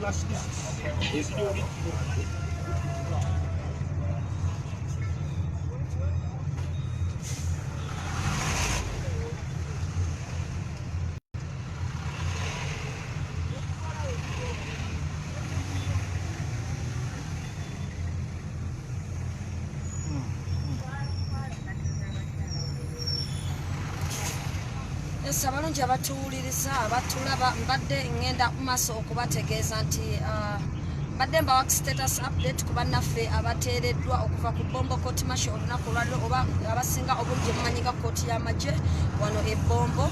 flash this. Sabalungi abatuwuliriza abatulaba mbadde ngenda kumaaso okubategeeza nti mbadde mbawa status update ku bannaffe abateereddwa okuva ku Bombo Court Martial olunaku olwaliro oba abasinga obulungi mumanyiga kooti y'amagye wano e Bombo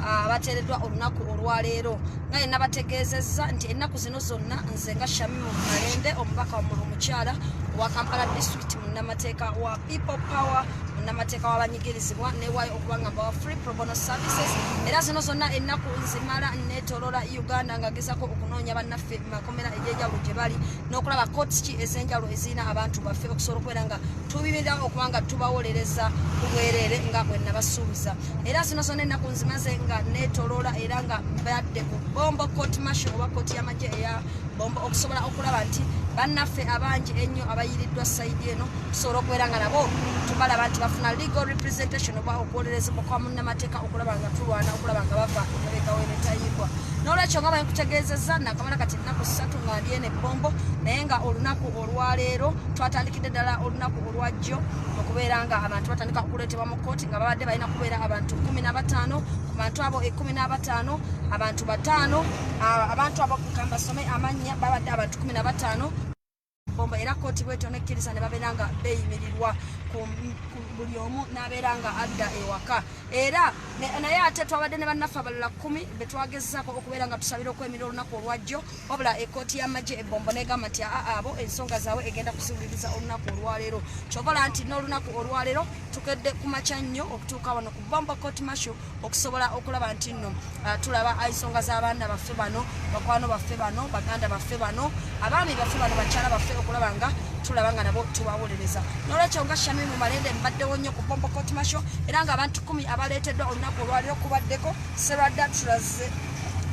abateereddwa olunaku olwaleero nga yenna bategeezezza nti ennaku zino zonna nze nga Shamimu Malende omubaka omukyala wa Kampala District munnamateeka wa People Power munnamateeka w'abanyigirizibwa newaayo okubanga mbawa free pro bono services era zino zonna ennaku nzimala neetoolola Uganda nga gezako okunoonya bannaffe makomera egy'enjawulo gye bali n'okulaba kooti ki ez'enjawulo ezirina abantu baffe okusobola okubeera nga tubimirira okubanga tubawolereza ku bwereere nga bwe nabasuubiza era zino zonna ennaku nzimaze nga neetoolola era nga mbadde ku Bombo Court Martial oba kooti y'amagye eya Bombo okusobola okulaba nti bannaffe abangi ennyo abayiriddwa sayidi eno tusobola okubeera nga nabo tubalaba nti bafuna legal representation oba okwolerezebwa kwa munnamateeka okulaba nga tulwana okulaba nga bava emabega w'ebitayibwa n'olwekyo nga bwenkutegeezezza nakamala kati ennaku 3 nga ndi ene Bombo naye nga olunaku olwaleero twatandikidde ddala olunaku olwajjo okubeera nga abantu batandika okuleetebwa mu kooti nga babadde balina kubeera abantu 15 ku bantu abo 15 abantu 5 abantu abo kambasome amannya babadde abantu 15 Bombo era kooti bwetyo nekkiriza ne babeera nga beeyimirirwa ku buli omu n'abeera nga adda ewaka era naye ate twabadde ne bannaffe abalala 10 be twagezaako okubeera nga tusabira okwemirira olunaku olwajjo wabula ekooti y'amagye eBombo negamba nti abo ensonga zaabwe egenda kuziwuliriza olunaku olwaleero kyobola nti n'olunaku olwaleero tukedde ku makya nnyo okutuuka wano ku Bombo Court Martial okusobola okulaba nti nno tulaba ensonga z'abaana baffe bano bakwano baffe bano baganda baffe bano abaami baffe bano bakyala baffe okulaba nga tulaba nga nabo tubawolereza n'olwekyo nga Shamimu Malende mbaddewo nnyo ku Bombo Court Martial era nga abantu 10 abaleeteddwa olunaku olwaleero kubaddeko Serada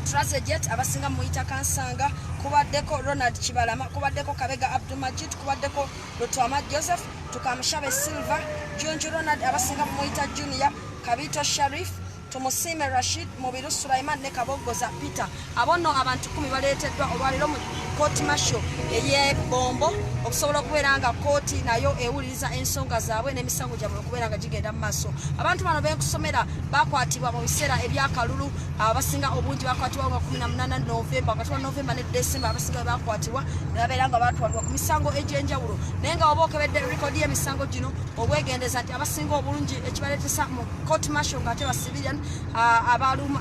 Trazejet abasinga muyita Kansanga kubaddeko Ronald Kibalama kubaddeko Kabega Abdulmajid kubaddeko Lutwama Joseph Tukamushabe Silva Jonjo Ronald abasinga muyita Junior Kabito Sharif Tumusime Rashid Mubiru Sulaiman ne Kabogoza Peter abono abantu 10 baleeteddwa olwaleero mu Court Martial eye Bombo okusobola okubeera nga kooti nayo ewuliriza ensonga zaabwe n'emisango gyabwe okubeera nga gigenda mu maaso abantu bano benkusomera bakwatibwa mu biseera ebyakalulu abasinga obungi bakwatibwa nga 18 Novemba wakati wa Novemba ne December abasinga bakwatibwa babeera nga batwalibwa ku misango egy'enjawulo naye nga oba okebedde rekodi y'emisango gino obwegendeza nti abasinga obulungi ekibaleetesa mu Court Martial nga ate ba civilian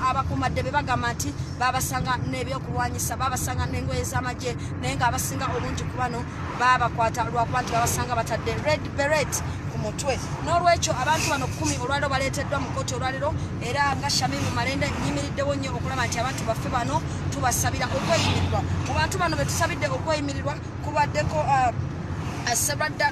abakuumaddebe bagamba nti babasanga n'ebyokulwanyisa babasanga n'engoye z'amagye naye nga abasinga obungi ku bano babakwata lwakuba nti babasanga batadde red beret ku mutwe n'olwekyo abantu bano 10 olwaleero baleeteddwa mu kooti olwaleero era nga Shamimu Malende nyimiriddewo nnyo okulaba nti abantu baffe bano tubasabira okweyimirirwa mu bantu bano betusabidde okweyimirirwa kubaddeko Serada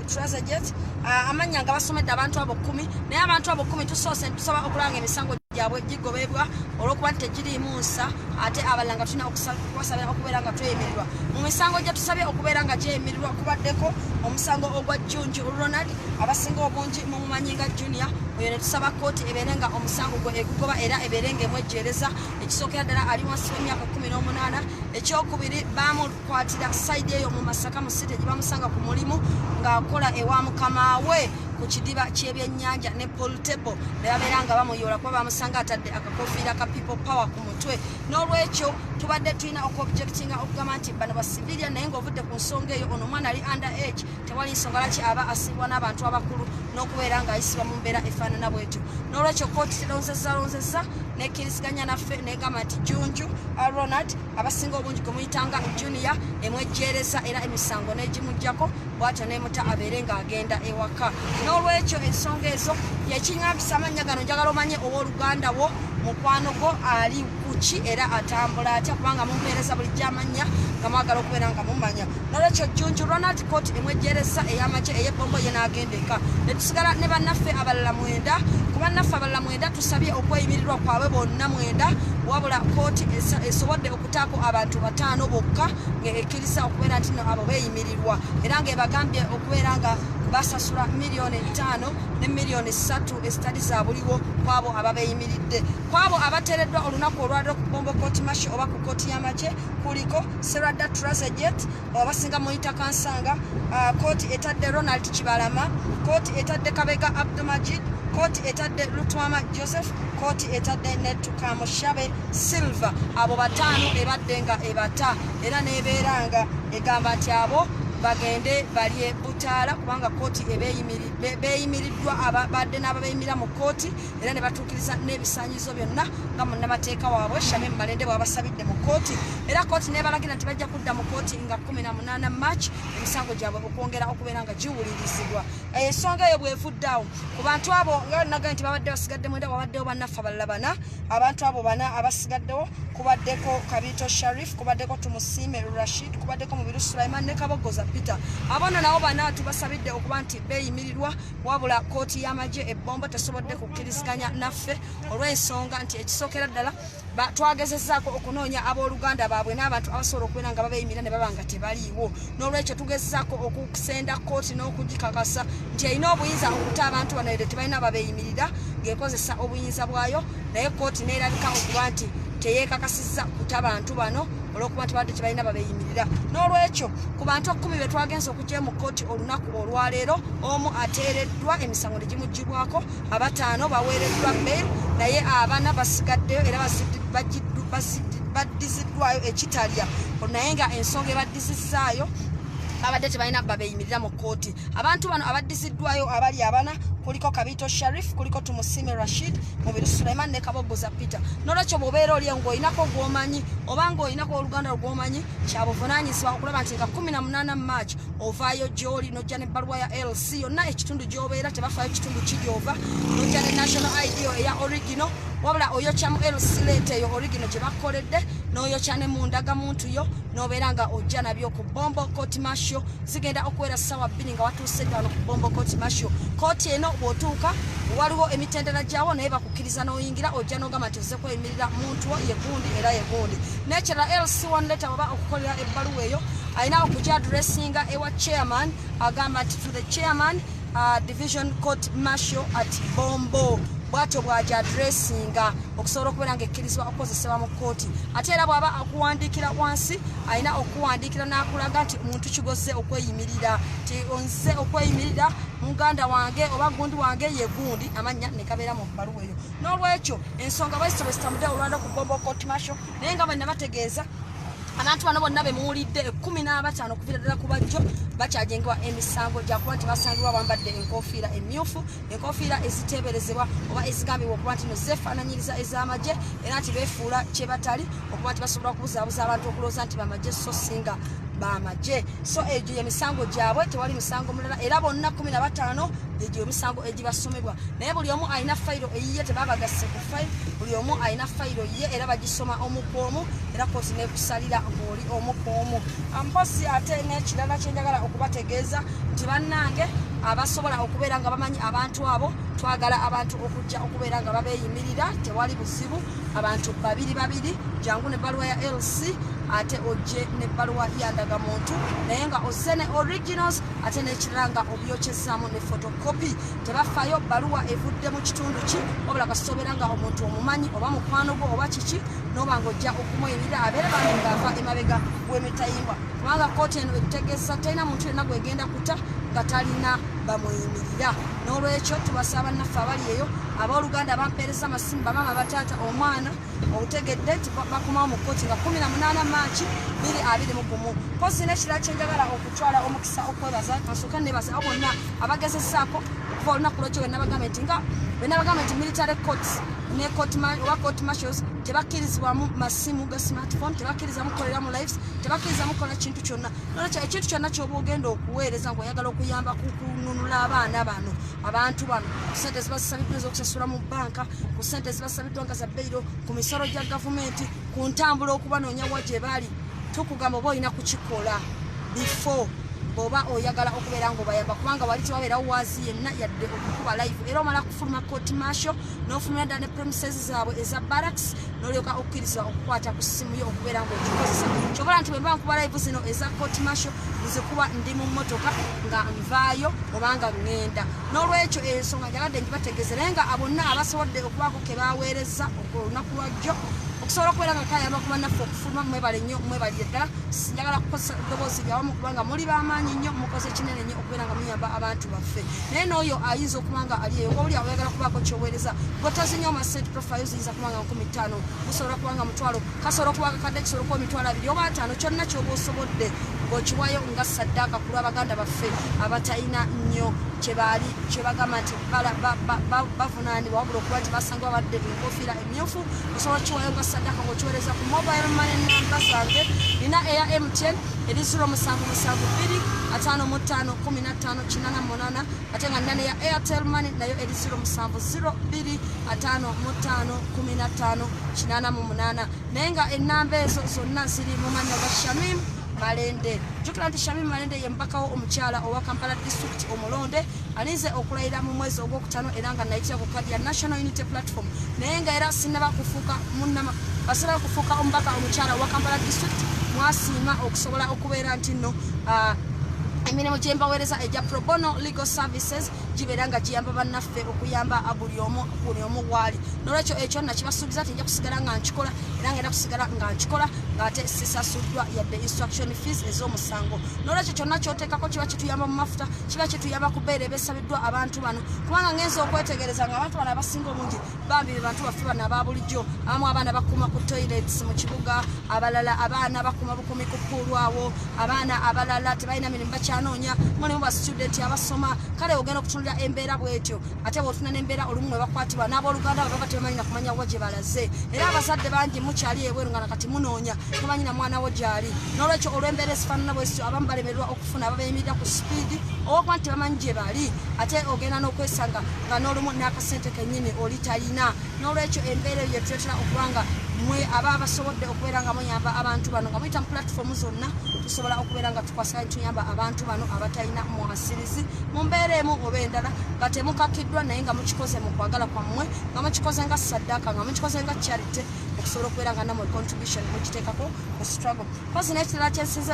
Trazejet amanya nga basomedde abantu abo 10 naye abantu abo 10 tusoose tusaba okulanga emisango gyabwe gigobebwa olwokuba nti tegiriimu nsa ate abalala nga tulina okubasabira okubeera nga tweyimirirwa mu misango gye tusabye okubeera nga gyeyimirirwa kubaddeko omusango ogwa Junju Ronald abasinga obungi mumumanyi nga Junior oyo ne tusaba kooti ebeere nga omusango gwe egugoba era ebeere ng'emwejjeereza ekisookera ddala ali wansi w'emyaka 18 ekyokubiri bamukwatira sayidi eyo mu Masaka mu site gye bamusanga ku mulimu ng'akola ewa mukama we ku kidiba ky'ebyennyanja ne poltebo ne babeera nga bamuyoola kuba bamusanga atadde akakofiira ka People Power ku mutwe n'olwekyo tubadde tulina okuobjectinga okugamba nti bano ba civilian naye ng'ovudde ku nsonga eyo ono omwana ali under age tewali nsonga laki aba asibwa n'abantu abakulu n'okubeera ng'ayisibwa mu mbeera efaanana bwetyo n'olwekyo kooti teronzezza nekkiriziganya naffe negamba nti Junju Ronald abasinga obungi gwe muyitanga Junior emwejjeereza era emisango n'egimuggyako bw'atyo neemuta abeere ng'agenda ewaka n'olwekyo ensonga ezo yekiŋambisa amannya gano njagala omanye owooluganda wo mukwano gwo ali kuki era atambula atya kubanga mumpeereza buli gy'amannya nga mwagala okubeera nga mumanya n'olwekyo Junju Ronald kooti emwejjeereza ey'amagye ey'ebbombo ye n'agenda eka ne tusigala ne bannaffe abalala 9 kuba naffe abalala mwenda tusabye okweyimirirwa kwabwe bonna mwenda wabula kooti esobodde okutaako abantu 5 bokka ng'ekkiriza okubeera nti abo beeyimirirwa era ng'ebagambye okubeera nga basasula $5,000,000 ne $3,000,000 ezitali za buliwo kwabo ababeeyimiridde kwabo abateereddwa olunaku olwaliro ku bombo kooti masho oba ku kooti y'amagye kuliko Serada Trazejet abasinga Moita Kansanga kooti etadde Ronald Kibalama kooti etadde Kabega Abdulmajid kooti etadde Lutwama Joseph kooti etadde Netukamo Shabe Silva abo 5 ebadde nga ebata era nebeeranga egamba nti abo bagende balye butaala kubanga kooti beeyimiriddwa abadde n'ababeeyimira mu kooti era ne batuukiriza n'ebisaanyizo byonna nga munnamateeka waabwe Shamim Malende bw'abasabidde mu kooti era kooti n'ebalagira nti bajja kudda mu kooti nga 18 March emisango gyabwe okwongera okubeera nga giwulirizibwa ensonga eyo bwevuddeawo ku bantu abo nga nagaye nti babadde basigadde mwenda wabaddewo bannaffe abalala 4 abantu abo 4 abasigaddewo kubaddeko Kabito Sharif kubaddeko Tumusime Rashid kubaddeko Mubiru Sulaiman ne Kabogoza Peter abona nabo 4 tubasabidde okuba nti beeyimirirwa wabula kooti y'amagye ebbombo tesobodde kukkiriziganya naffe olw'ensonga nti ekisookera ddala twagezezzaako okunoonya abooluganda baabwe n'abantu abasobola okubeera nga babeeyimira ne baba nga tebaliiwo n'olwekyo tugezezzaako okusenda kooti n'okugikakasa nti erina obuyinza okuta abantu bano ere tebalina babeeyimirira ng'ekozesa obuyinza bwayo naye kooti neerabika okuba nti teyeekakasizza kuta bantu bano olw'okuba nti badde tebalina babeeyimirira n'olwekyo ku bantu 10 be twagenza okujja mu kooti olunaku olwaleero omu ateereddwa emisango ne gimugibwako aba5 baweereddwa bail naye abana basigaddeyo era baddiziddwayo ekitalya naye nga ensonga ebaddizizaayo abadde tebalina babeeyimirira mu kooti abantu bano abaddiziddwayo abali abana kuliko Kabito Sharif kuliko Tumusime Rashid Mubiru Sulaiman ne Kabogoza Peter n'olwekyo bw'obeera oli ng'oyinako gw'omanyi oba ng'oyinako oluganda lw'omanyi kyabuvunaanyizibwa okulaba nti nga 18 March ovaayo gy'oli n'ojja n'ebbaluwa ya LC yonna ekitundu gy'obeera tebafaayo kitundu kigyova n'ojja ne national ID eya original wabula oyokyamu LC leeta eyo original gye bakoledde n'oyokya ne mu ndagamuntu yo n'obeera nga ojja nabyo ku bombo kooti masho zigenda okuwera ssaawa 2 nga watuuse ddala ku bombo kooti masho kooti eno bw'otuuka waliwo emitendera gyawo naye bakukkiriza n'oyingira ojja n'ogamba nti ozze kweyimirira muntu wo yegundi era yegundi n'ekirala LC1 letter oba okukolera ebbaluwa eyo alina okujja adressinga ewa chairman agamba nti to the chairman division court marshal at bombo bwatyo bw'aja adressinga okusobola okubeera ng'ekkirizibwa okukozesebwa mu kooti ate era bw'aba akuwandiikira wansi alina okuwandiikira n'akulaga nti omuntu kigoze okweyimirira ti onze okweyimirira muganda wange oba gundi wange ye gundi amannya ne kabeera mu bbaluwa eyo n'olwekyo ensonga bwesitobesitamudde olwaliro ku bombo kooti masho naye nga bwe nabategeeza abantu bano bonna bemuwulidde 15 okuviira ddala ku bajjo bakyajengebwa emisango gyakuba nti basangibwa bambadde enkofiira emmyufu enkofiira eziteeberezebwa oba ezigambibwa okuba nti no zeefaananyiriza ez'amagye era nti beefuula kye batali okuba nti basobola okubuzaabuza abantu okulowooza nti bamagye so singa bamagye so egyo emisango gyabwe tewali misango mulala era bonna 15 egyo emisango egibasomebwa naye buli omu alina fayiro eyiye tebabagasse ku fayiro buli omu alina fayiro ye era bagisoma omu ku omu era kooti neekusalira ng'oli omu ku omu mposi ate n'ekirala kyenjagala okubategeeza nti bannange abasobola okubeera nga bamanyi abantu abo twagala abantu okujja okubeera nga babeeyimirira tewali buzibu abantu 2 jangu n'ebbaluwa ya LC ate ojje n'ebbaluwa ya ndagamuntu naye nga ozze ne originals ate n'ekirala nga obyokyezaamu ne photocopy tebafaayo bbaluwa evudde mu kitundu ki wabula kasobeera nga omuntu omumanyi oba mukwano gwo oba kiki n'oba ng'ojja okumuyimirira abeere bandi ng'ava emabega w'emitayimbwa kubanga kooti eno etegeeza talina muntu yenna gwegenda kuta nga talina bamuyimirira n'olwekyo tubasaba bannaffe abali eyo abooluganda bampeereza amasimu bamama bataata omwana obutegedde nti bakomawo mu kooti nga 18 March 2021 kozi n'ekirala kyenjagala okutwala omukisa okwebaza kasooka nebaza abo bonna abagezezzaako okuva olunaku lwekyo bwenabagamba nti military courts ne court marshals tebakkirizibwamu masimu ga smartphone tebakkirizamu kukoleramu lives tebakkirizamu kukola kintu kyonna nolwekyo ekintu kyonna kyoba ogenda okuweereza ng'oyagala okuyamba kununula abaana bano abantu bano ku ssente zibasabiddwa ez'okusasula mu banka ku ssente zibasabiddwa nga za bbeiro ku misolo gya gavumenti ku ntambula okubanoonya wa gye bali tukugamba oba olina kukikola before boba oyagala okubeera ngo bayamba kubanga wali tewabera wazi yenna yadde okukuba live era omala kufuluma court martial n'ofulumira ddala ne premises zaabwe eza barracks n'olyoka okkirizibwa okukwata ku ssimu yo okubeera ng'ogikozesa kyobola nti bwe mba nkuba live zino eza court martial nzikuba ndi mu mmotoka nga nvaayo obanga ŋŋenda n'olwekyo ensonga njagadde ngibategeeze naye nga bonna abasobodde okubaako ke baweereza olunaku lwajjo okusobola okubeera nga kayamba kuba naffe okufuluma mwebale nnyo mwebalire ddala njagala kukozesa eddoboozi lyawamu kubanga muli b'amaanyi nnyo mukoze kinene nnyo okubeera nga muyamba abantu baffe naye n'oyo ayinza okuba nga ali eyo obuli awo oyagala kubaako kyoweereza gotozi nnyo amasente profile ziyinza kuba nga 15 gusobola kuba nga mutwalo kasobola okuba kakadde kisobola kuba emitwalo 2 oba 5 kyonna ky'oba osobodde ng'okiwayo nga saddaaka ku lw'abaganda baffe abatalina nnyo kyebagamba nti bavunaanibwa wabula okuba nti basanga babadde enkofiira emyufu osobola kiwayo nga saddaaka ng'okiweereza ku mobile money namba zange nina eya MTN eri 0772 5515 ate nga nina neya Airtel money nayo eri 0702 5515 naye nga ennamba ezo zonna ziri mu mannya ga Shamim Malende. Jukira nti Shamim Malende ye mbakawo omukyala owa Kampala District omulonde alinze okulayira mu mwezi ogwokutano era nga nayitira ku kadi ya National Unity Platform naye nga era sinaba kufuuka munnama basaba kufuuka omubaka omukyala owa Kampala District mwasiima okusobola okubeera nti nno emirimu gye mbaweereza egya pro bono legal services gibeera nga giyamba bannaffe okuyamba buli omu waali n'olwekyo ekyo nakibasuubiza nti nja kusigala nga nkikola era ngenda kusigala nga nkikola ng'ate sisasuddwa yadde instruction fees ez'omusango n'olwekyo kyonna kyoteekako kiba kituyamba mu mafuta kiba kituyamba kubeera ebeesabiddwa abantu bano kubanga ngenza okwetegereza nga abantu bano abasinga obungi bambi be bantu baffe bano ababulijjo abamu abaana bakuma ku toilets mu kibuga abalala abaana bakuma bukumi ku puulu awo abaana abalala tebalina mirimu bakyanoonya mulimu ba student abasoma kale ogenda okutunulira embeera bwetyo ate bw'otuna n'embeera olumu mwe bakwatibwa n'abooluganda baba tebamanyi na kumanya wa gye balaze era abazadde bangi mukyali ebweru nga nakati munoonya temanyi na mwana wo gy'ali n'olwekyo olw'embeera ezifaanana bwesityo abamu balemererwa okufuna ababeeyimirira ku sipiidi owokuba nti tebamanyi gye bali ate ogenda n'okwesanga nga n'olumu n'akasente kennyini oli talina n'olwekyo embeera eyo yetuleetera okubanga mwe aba basobodde okubeera nga muyamba abantu bano nga muyita mu platform zonna tusobola okubeera nga tukwasira tuyamba abantu bano abatalina mwasirizi mu mbeera emu oba endala nga temukakiddwa naye nga mukikoze mu kwagala kwammwe nga mukikoze nga saddaaka nga mukikoze nga charity okusobola okubeera nga namwe contribution mukiteekako mu struggle kozi n'ekirala kyensinze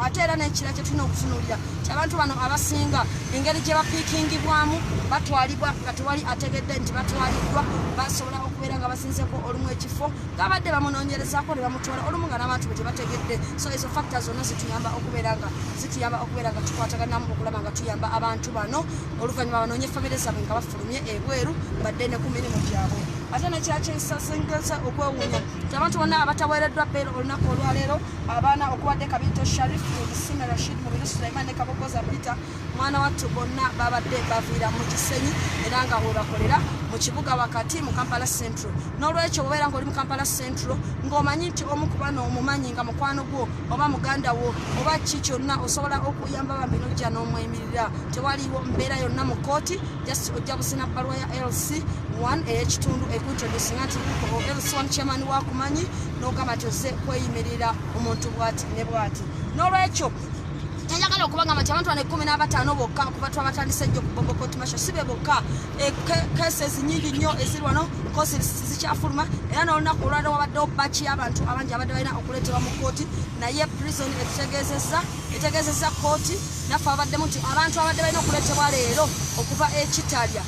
ate era n'ekirala kye tulina okutunuulira kyabantu bano abasinga engeri gye bapiikingibwamu batwalibwa nga tewali ategedde nti batwaliddwa basobola okubeera nga basinzeko olumu ekifo ng'abadde bamunoonyerezaako ne bamutwala olumu nga n'abantu be tebategedde so ezo factor zonna zituyamba okubeera nga tukwataganamu okulaba nga tuyamba abantu bano oluvannyuma banoonye famire zaabwe nga bafulumye ebweru badde ne ku mirimu gyabwe ate nekira kyensasengeza okwewuunya nti abantu bonna abataweereddwa bbeero olunaku olwaleero abaana okubadde Kabito Sharif Obusime Rashid Mubiru Sulaiman ne Kabogoza Peter mwana wattu bonna babadde baviira mu Kisenyi era nga webakolera mu kibuga wakati mu Kampala Central n'olwekyo obeera ng'oli mu Kampala Central ng'omanyi nti omu ku bano omumanyi nga mukwano gwo oba muganda wo oba ki kyonna osobola okuyamba bambi n'ojja n'omweyimirira tewaliwo mbeera yonna mu kooti just ojja busina bbaluwa ya LC1 ey'ekitundu ekuntroducinga nti LC1 chairman wakumanyi n'ogamba nti ozze kweyimirira omuntu bw'ati ne bw'ati n'olwekyo njagala okubanga mati abantu bano 15 bokka kuba twabatandise ejjo ku Bombo Court Martial sibe bokka cases nyingi nnyo eziri wano kosi zikyafuluma era n'olunaku olwaleero wabaddewo baki y'abantu abangi abadde balina okuleetebwa mu kooti naye prison etegeezezza kooti naffe abaddemu nti abantu abadde balina okuleetebwa leero okuva ekitalya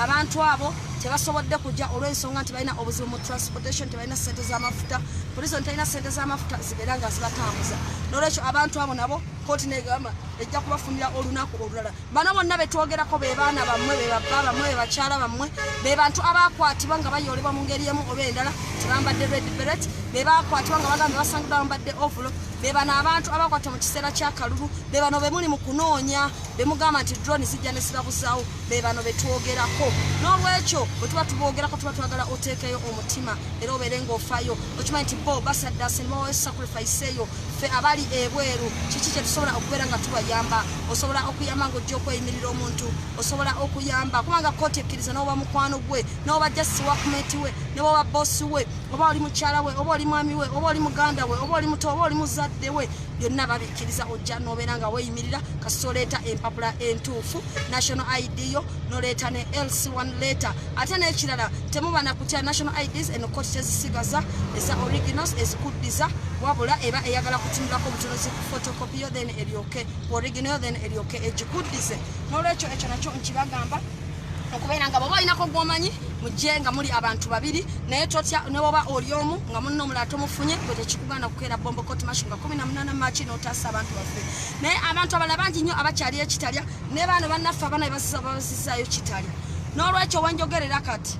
abantu abo tebasobodde kujja olw'ensonga nti balina obuzibu mu transportation tebalina ssente z'amafuta prison telina ssente z'amafuta zibeera nga zibatambuza n'olwekyo abantu abo nabo kooti negamba ejja kubafunira olunaku olulala bano bonna betwogerako be baana bammwe be babba bammwe be bakyala bammwe be bantu abakwatibwa nga bayoolebwa mu ngeri emu oba endala tebambadde red beret be bakwatibwa nga bagambye basangiddwa bambadde ovulo be bano abantu abakwata mu kiseera ky'akalulu be bano be muli mu kunoonya be mugamba nti drone zijja ne zibabuzaawo be bano betwogerako n'olwekyo bwe tuba tuboogerako tuba twagala oteekeyo omutima era obeere ng'ofaayo okimanyi nti bo basaddase ne bawayo sacrifice eyo ffe abali ebweru kiki kye tusobola okubeera nga tubayamba osobola okuyamba ng'ojja okweyimirira omuntu osobola okuyamba kubanga kooti ekkiriza n'oba mukwano gwe n'oba justice wakumeti we ne bwoba bossi we oba oli mukyala we oba oli mwami we oba oli muganda we oba oli muto oba oli muzadde we byonna babikkiriza ojja n'obeera nga weeyimirira kasita oleeta empapula entuufu national ID yo n'oleeta ne LC1 letter ate n'ekirala temuba na kutya national IDs eno kkooti tezisigaza eza originals ezikuddiza wabula eba eyagala kutunulako obutunuzi ku photocopy yo then eryoke original yo then eryoke egikuddize n'olwekyo ekyo nakyo nkibagamba okubeera nga bw'oba olinako gw'omanyi mujje nga muli abantu babiri naye totya ne bw'oba oli omu nga munno omulala tomufunye bwe tekikuganda kukeera bombo court martial nga 18 Maachi n'otaasa abantu baffe naye abantu abalala bangi nnyo abakyali ekitalya ne baano bannaffe abaana babasizaayo kitalya n'olwekyo wenjogerera kati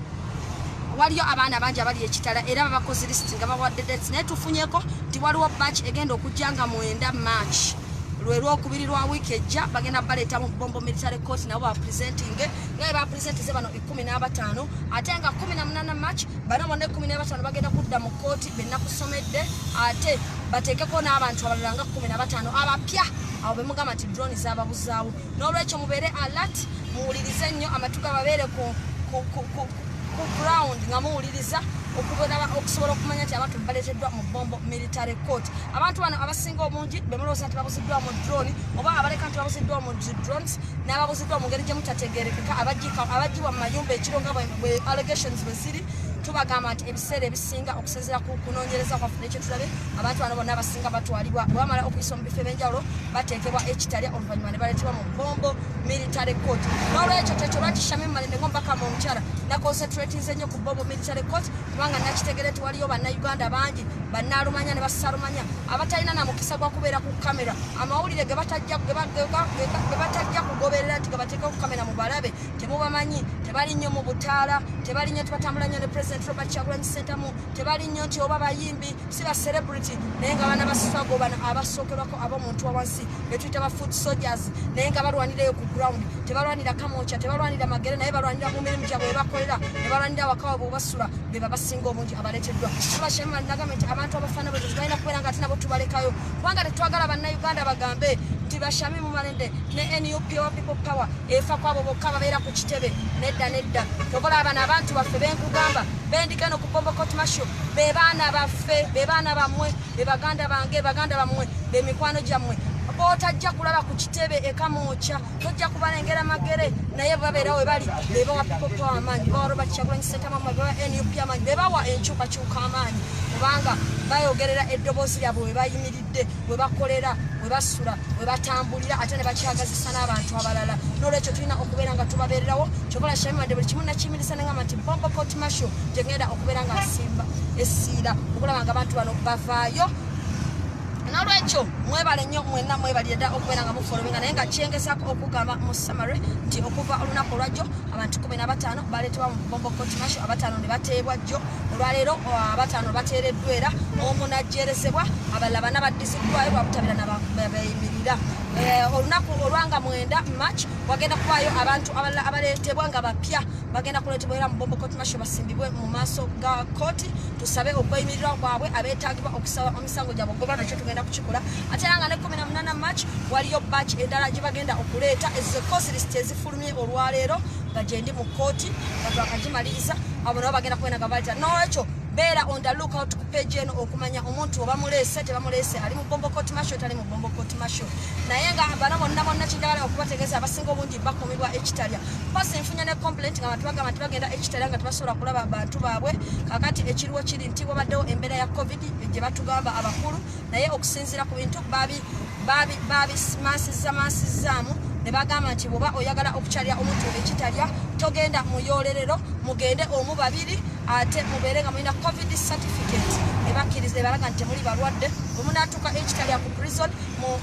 waliyo abaana bangi abali ekitala era babakoze lisiti nga bawadde dates naye tufunyeko nti waliwo batch egenda okujja nga 9 Maachi lwe lwokubiri lwa wiiki ejja bagenda baleeta mu bombo military court nabo bapresenting naye bapresentize bano 15 ate nga 18 Maachi bano bonna 15 bagenda kudda mu kooti bennakusomedde ate bateekeko n'abantu abalala nga 15 abapya abo bemugamba nti drone zababuzaawo n'olwekyo mubeere alert muwulirize nnyo amatu gababeere ku ground nga muwuliriza okusobola okumanya nti abantu baleeteddwa mu bombo military court abantu bano abasinga obungi bemulowooza nti babuziddwa mu drone oba abaleka nti babuziddwa mu drones n'ababuziddwa mu ngeri gye mutategeerekeka abagibwa mu mayumba ekiro nga bwe allegations bwe ziri tubagamba nti ebiseera ebisinga okusinziira ku kunoonyereza kwaffe n'ekyo tulabe abantu bano bonna abasinga batwalibwa bwe bamala okuyisa mu bifo ebyenjawulo bateekebwa ekitalya oluvannyuma ne baleetebwa mu bombo military court n'olwekyo tekyo lwaki Shamim Malende ng'omubaka omukyala naconcentratinze nnyo ku bombo military court kubanga nakitegere nti waliyo bannayuganda bangi bannaalumanya ne bassaalumanya abatalina na mukisa gwa kubeera ku kamera amawulire ge batajja kugoberera nti gabateeka ku kamera mu balabe temubamanyi tebali nnyo mu butaala tebali nnyo tibatambula nnyo ne President Robert Kyagulanyi Ssentamu tebali nnyo nti oba bayimbi si ba celebrity naye nga baana baswago bano abasookerwako ab'omuntu wa wansi be tuyita ba foot soldiers naye nga balwanirayo ku ground tebalwanira kamooca tebalwanira magere naye balwanira mu mirimu gyabwe bakolera ne balwanira awakawa bwebasula be babasinga obungi abaleeteddwa tubashema nagamba nti abantu abafaana bwe tebalina kubeera nga ate nabo tubalekayo kubanga tetwagala bannayuganda bagambe nti Shamim Malende ne NUP wa people power efa kwabo bokka babeera ku kitebe nedda tokola abana abantu baffe benkugamba bendigano ku bombo court martial be baana baffe be baana bamwe be baganda bange baganda bamwe be mikwano gyammwe botajja kulaba ku kitebe ekamooca tojja kubalengera magere naye babeerawo bali bebawa people power amaanyi bawa Robert Kyagulanyi Ssentamu bawa NUP amaanyi bebawa enkyukakyuka amaanyi kubanga bayogerera eddoboozi lyabwe we bayimiridde we bakolera we basula we batambulira ate ne bakyagazisa n'abantu abalala n'olwekyo tulina okubeera nga tubabeererawo kyokola Shamim Malende buli kimu nakiyimiriza nengamba nti bombo court martial gyengenda okubeera nga nsimba esiira okulaba nga abantu bano bavaayo n'olwekyo mwebale nnyo mwenna mwebalire dda okubeera nga mufolowinga naye nga kyengezaako okugamba mu summary nti okuva olunaku olwajjo abantu 15 baleetebwa mu bombo court martial 5 ne bateebwa jjo olwaleero 5 bateereddwa era omu najjeerezebwa abalala bana baddiziddwayo lwabutabira nabayimirira olunaku olwanga 9 March wagenda kubaayo abantu abalala abaleetebwa nga bapya bagenda kuleetebwa era mu bombo court martial basimbibwe mu maaso ga kooti tusabe okweyimirirwa kwabwe abeetaagibwa okusaba omisango gyabwe ogoba nakyo tugenda kukikola ate era nga ne 18 March waliyo batch endala gye bagenda okuleeta ezo cause list ezifulumye olwaleero nga gyendi mu kooti nga twakagimaliriza abo nabo bagenda kubena nga baleeta n'olwekyo beera on the lookout ku page eno okumanya omuntu oba muleese tebamuleese ali mu bombo court martial tali mu bombo court martial naye nga bano bonna kinjagala okubategeeza abasinga obungi bakumibwa ekitalya pasi nfunya ne complaint nga abantu bagamba nti bagenda ekitalya nga tebasobola kulaba abantu baabwe kakati ekiriwo kiri nti wabaddewo embeera ya covid gye batugamba abakulu naye okusinziira ku bintu babimansizaamu ne bagamba nti bwoba oyagala okukyalya omuntu ekitalya togenda mu yolerero mugende omu babiri ate mubeere nga mulina covid certificate ebakkiriza ebalaga nti temuli balwadde bwe munaatuuka ekitalya ku prison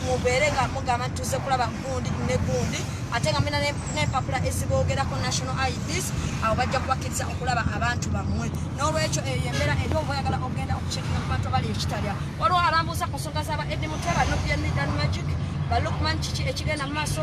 mubeere nga mugamba nti tuze kulaba gundi ne gundi ate nga mulina n'empapula eziboogerako national IDs abo bajja kubakkiriza okulaba abantu bammwe n'olwekyo eyo embeera eri oba oyagala okugenda okucekinga ku bantu abali ekitalya waliwo alambuuza ku nsonga z'aba edimuteba nopianidan magic balukman kiki ekigenda mu maaso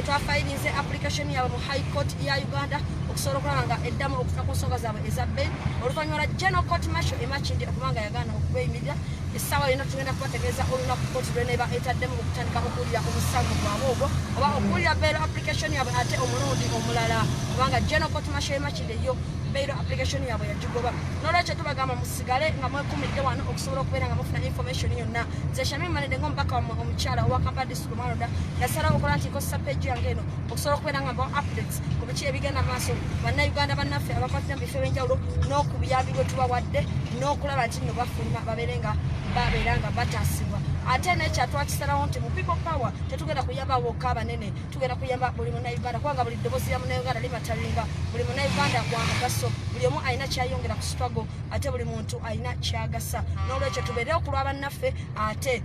twafayirinze application yaabwe mu high court ya Uganda okusobola okulaba nga eddamu okufa ku nsonga zaabwe eza bail oluvannyuma lwa general court martial emakindi okubanga yagaana okubeyimirira essaawa lino tugenda kubategeeza olunaku kooti lweneeba etaddemu okutandika okuwulira omusango gwabwe ogwo oba okulira bail application yabwe ate omulundi omulala kubanga general court martial makideyo bail application yabwe yagigoba n'olwekyo tubagamba musigale nga mwekumidde wano okusobola okubeera nga mufuna information yonna nze Shamim Malende ng'omubaka omukyala owa Kampala District Maloda yasalawo okukola nti nkozesa page yange eno okusobola okubeera nga mbawa updates ku biki ebigenda maaso bannayuganda bannaffe abakwatira mu bifo ebyenjawulo n'okubuyambi bwe tubawadde n'okulaba nti nno bafuluma babeera nga bataasibwa ate nekyatwakisalawo nti mu people power tetugenda kuyamba wokka abanene tugenda kuyamba buli munnayuganda kubanga buli ddoboozi lya munnayuganda limatalinga buli munnayuganda gwa mugaso buli omu alina kyayongera ku struggle ate buli muntu alina kyagasa n'olwekyo tubeerewo ku lw'abannaffe ate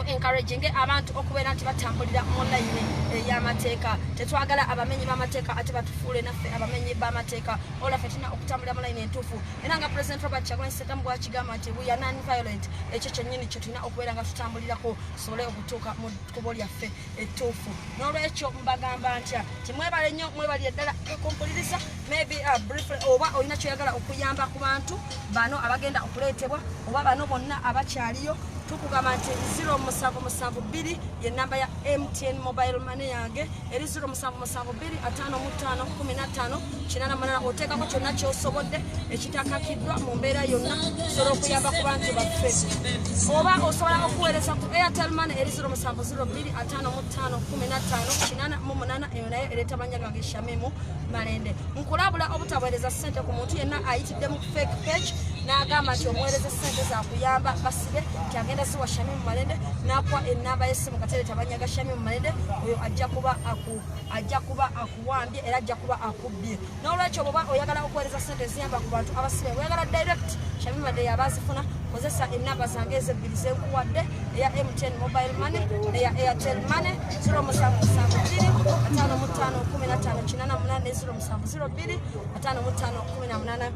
encouraging abantu okubeera nti batambulira online ey'amateeka tetwagala abamenyi b'amateeka ate batufuule naffe abamenyi b'amateeka olaffe tulina okutambulira online entuufu era nga President Robert Kyagulanyi Ssentamu bw'akigamba nti we are non-violent ekyo kyennyini kye tulina okubeera nga tutambulirako tusobole okutuuka mu kkubo lyaffe ettuufu n'olwekyo mbagamba ntya timwebale nnyo mwebalire ddala okumpuliriza maybe briefly oba olina kyoyagala okuyamba ku bantu bano abagenda okuleetebwa oba bano bonna abakyaliyo tukugamba nti 0772 ye namba ya MTN mobile money yange eri 0772551588 oteekako kyonna kyosobodde ekitakakiddwa mu mbeera yonna osobola okuyamba ku bantu baffe oba osobola okuweereza ku Airtel money eri 0772551588 eyo nayo ereeta manya gange Shamim Malende nkulabula obutaweereza ssente ku muntu yenna ayitidde mu fake page n'agamba nti omuweereza ssente zakuyamba basibe kyagenda siwa Shamim Malende n'akuwa ennamba y'essimu katere tabanyaga Shamim Malende oyo ajja kuba akuwambye era ajja kuba akubbye n'olwekyo bwoba oyagala okuweereza ssente ziyamba ku bantu abasibe oyagala direct Shamim Malende yabazifuna kozesa ennamba zange ezebbiri zenkuwadde eya MTN mobile money neya Airtel money 0702551588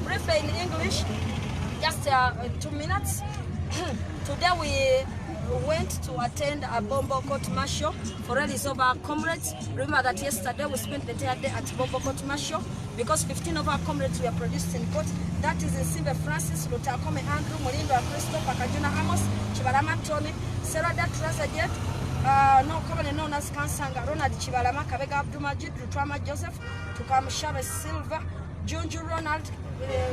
brief in English just 2 minutes. Today we went to attend a Bombo Court Martial for rallies of our comrades. Remember that yesterday we spent the entire day at Bombo Court Martial because 15 of our comrades were produced in court. That is in Simbe Francis, Lutakome Andrew, Molindo Christopher, Kajuna Amos, Chibalama Tony, Serada Trazajet, commonly known as Kansanga, Ronald Chibalama, Kabega Abdumajid, Lutwama Joseph, Tukam Chavez Silva, Junju Ronald,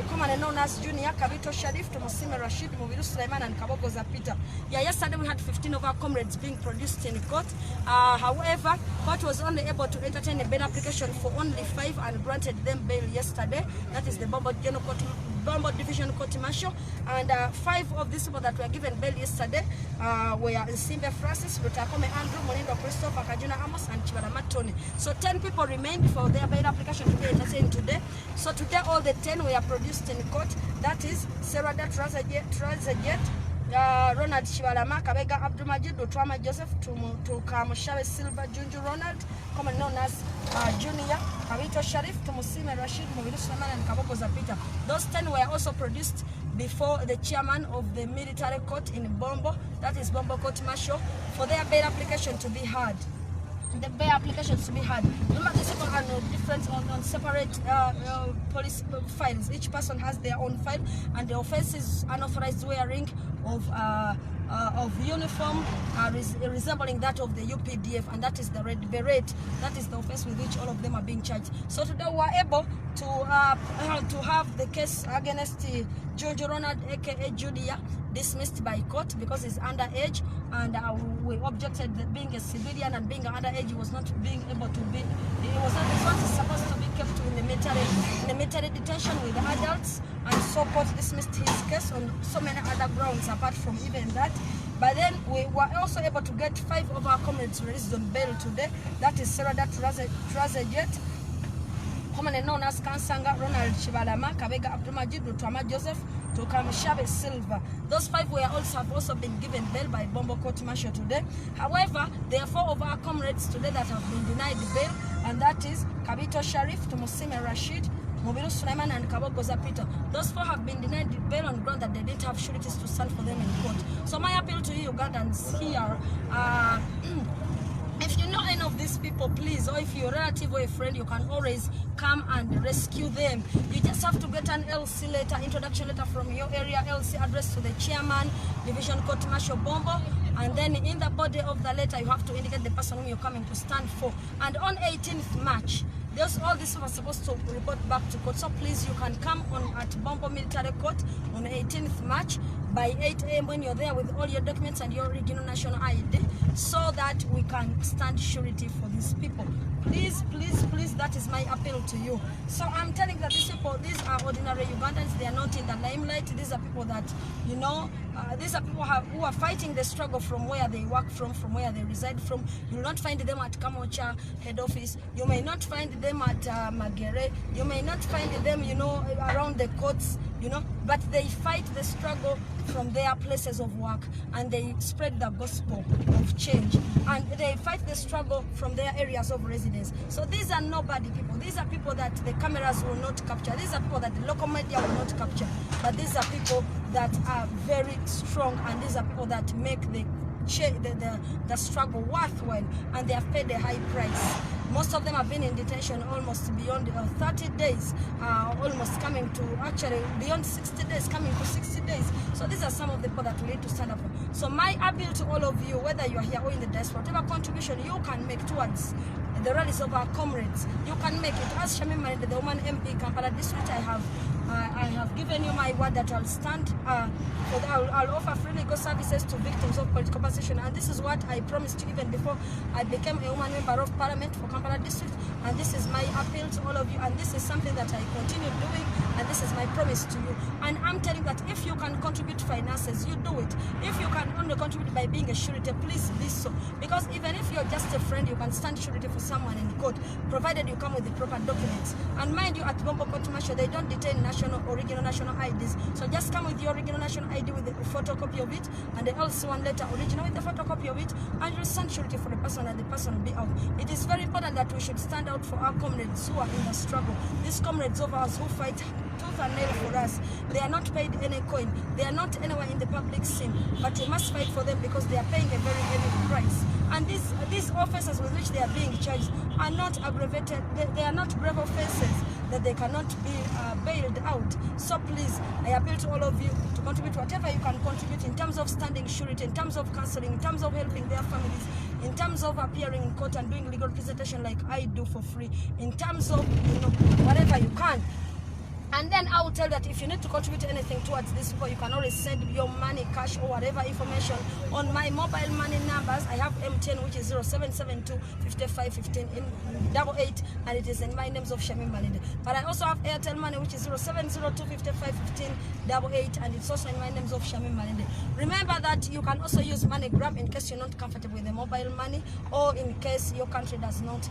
commonly known as Junior, Kabito Sharif, Musime Rashid, Mubiru Sulaiman, and Kabogo Zapita. Yeah, yesterday we had 15 of our comrades being produced in court. However, court was only able to entertain a bail application for only 5 and granted them bail yesterday. That is the Bombo Division Court Martial. And 5 of these people that were given bail yesterday were Simbe Francis, Lutakome Andrew, Molindo Christopher, Kajuna Amos, and Chibalama Tony. So 10 people remained for their bail application to be entertained today. So today all the 10 were produced in court. That is Serada Trazajet, Ronald Chibalama, Kabega Abdumajid, Lutwama Joseph, Tukamushawe Silva, Junju Ronald, commonly known as Junior, Kabito Sharif, Musime Rashid, Mubiru Sulaiman, and Kabogo Zapita. Those 10 were also produced before the chairman of the military court in Bombo, that is Bombo Court Martial, for their bail application to be heard. The bail applications to be had. Remember, these people are different on separate police files. Each person has their own file, and the offense is unauthorized wearing of uniform resembling that of the UPDF, and that is the red beret. That is the offense with which all of them are being charged. So today we were able to have the case against George Ronald, aka Junior, dismissed by court because he's underage, and we objected that being a civilian and being underage, he was not being able to be. He was not supposed to be kept in the military detention with the adults, and so court dismissed his case on so many other grounds apart from even that. But then we were also able to get 5 of our comrades released on bail today. That is Serada Trazajet, commonly known as Kansanga, Ronald Chibalama, Kabega Abdumajid, Lutwama Joseph, Tukamushawe Silva. Those 5 have also been given bail by Bombo Court Martial today. However, there are 4 of our comrades today that have been denied bail, and that is Kabito Sharif, Musime Rashid, Mubiru Sulaiman, and Kabogo Zapita. Those 4 have been denied bail on ground that they didn't have sureties to stand for them in court. So my appeal to you Ugandans here, if you know any of these people, please, or if you're a relative or a friend, you can always come and rescue them. You just have to get an LC letter, introduction letter from your area, LC address to the chairman, Division Court Marshal Bombo, and then in the body of the letter you have to indicate the person whom you're coming to stand for. And on 18th March, all this was supposed to report back to court. So please, you can come on at Bombo Military Court on 18th March by 8 a.m. when you're there with all your documents and your original national ID, so that we can stand surety for these people. Please, please, please, that is my appeal to you. So I'm telling that these people, these are ordinary Ugandans. They are not in the limelight. These are people that, you know, these are people who are fighting the struggle from where they work from where they reside from. You will not find them at Kamocha head office. You may not find them at Magere. You may not find them, you know, around the courts, you know, but they fight the struggle from their places of work, and they spread the gospel of change, and they fight the struggle from their areas of residence. So these are nobody people. These are people that the cameras will not capture. These are people that the local media will not capture. But these are people that are very strong, and these are people that make the struggle worthwhile, and they have paid a high price. Most of them have been in detention almost beyond 30 days, almost coming to actually beyond 60 days, coming to 60 days. So these are some of the people that we need to stand up for. So my appeal to all of you, whether you are here or in the diaspora, whatever contribution you can make towards the rallies of our comrades, you can make it. As Shami Malinde, the woman MP Kampala district, I have given you my word that I'll stand I'll offer free legal services to victims of political persecution, and this is what I promised you even before I became a woman member of parliament for Kampala district, and this is my appeal to all of you, and this is something that I continue doing, and this is my promise to you. And I'm telling that if you can contribute finances, you do it. If you can only contribute by being a surety, please be so, because even if you're just a friend, you can stand surety for someone in court, provided you come with the proper documents. And mind you, at Bombo Court Martial, they don't detain original national IDs, so just come with your original national ID with a photocopy of it, and the LC1 letter original with the photocopy of it, and you'll stand surety for the person, and the person will be out. It is very important that we should stand out for our comrades who are in the struggle. These comrades of ours who fight tooth and nail for us. They are not paid any coin. They are not anywhere in the public scene, but we must fight for them because they are paying a very heavy price. And these offenses with which they are being charged are not aggravated. They are not grave offenses that they cannot be bailed out. So please, I appeal to all of you to contribute whatever you can contribute in terms of standing surety, in terms of counseling, in terms of helping their families, in terms of appearing in court and doing legal presentation like I do for free, in terms of, you know, whatever you can. And then I will tell that if you need to contribute anything towards this people, you can always send your money, cash, or whatever information on my mobile money numbers. I have M10, which is 0772 55 15 88, and it is in my names of Shami Malinde. But I also have Airtel money, which is 0702 55 15 88, and it's also in my names of Shami Malinde. Remember that you can also use MoneyGram in case you're not comfortable with the mobile money, or in case your country does not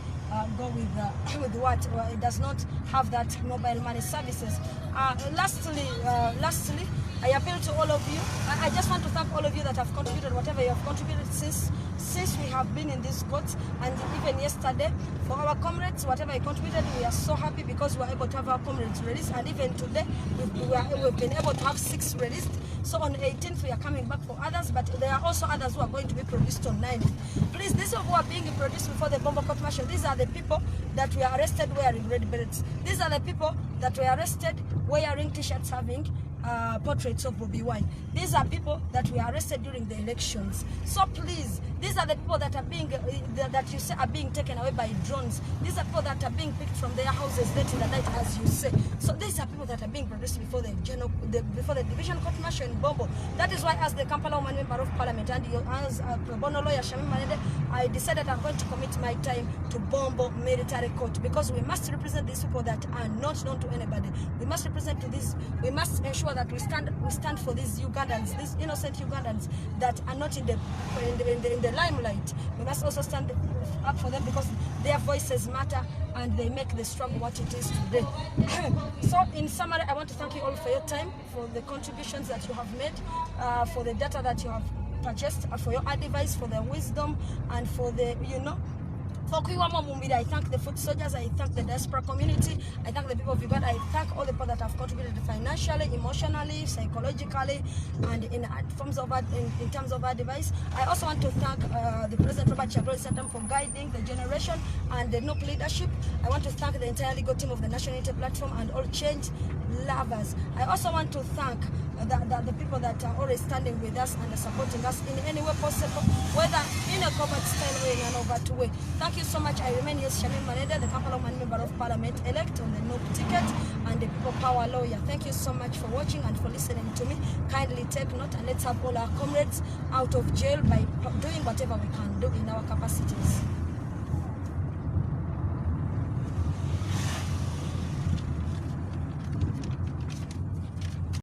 go with what, or it does not have that mobile money services. Lastly, I appeal to all of you. I just want to thank all of you that have contributed whatever you have contributed since we have been in this court, and even yesterday for our comrades, whatever I contributed, we are so happy because we were able to have our comrades released, and even today we've been able to have 6 released. So on 18th we are coming back for others, but there are also others who are going to be produced on 9th. Please, these who are being produced before the Bombo Court Martial, these are the people that were arrested wearing red berets. These are the people that were arrested wearing t-shirts having portraits of Bobby Wine. These are people that were arrested during the elections. So please, these are the people that are being that you say are being taken away by drones. These are people that are being picked from their houses late in the night, as you say. So these are people that are being produced before the Division Court Martial in Bombo. That is why, as the Kampala woman member of parliament and as a pro bono lawyer Shami Malinde, I decided I'm going to commit my time to Bombo Military Court, because we must represent these people that are not known to anybody. We must represent to this. We must ensure that we stand for these Ugandans, these innocent Ugandans that are not in the limelight. We must also stand up for them because their voices matter and they make the struggle what it is today. So in summary, I want to thank you all for your time, for the contributions that you have made, for the data that you have purchased, for your advice, for the wisdom, and for the, you know, I thank the foot soldiers, I thank the diaspora community, I thank the people of Uganda, I thank all the people that have contributed financially, emotionally, psychologically, and in terms of advice. I also want to thank the President Robert Chagulanyi for guiding the generation and the NUP leadership. I want to thank the entire legal team of the National Unity Platform and all change lovers. I also want to thank the people that are always standing with us and supporting us in any way possible, whether in a covert style way or an overt way. Thank you so much. I remain here, Shamin Maneda, the Kampala Member of Parliament elect on the NUP ticket and the People Power lawyer. Thank you so much for watching and for listening to me. Kindly take note and let's have all our comrades out of jail by doing whatever we can do in our capacities.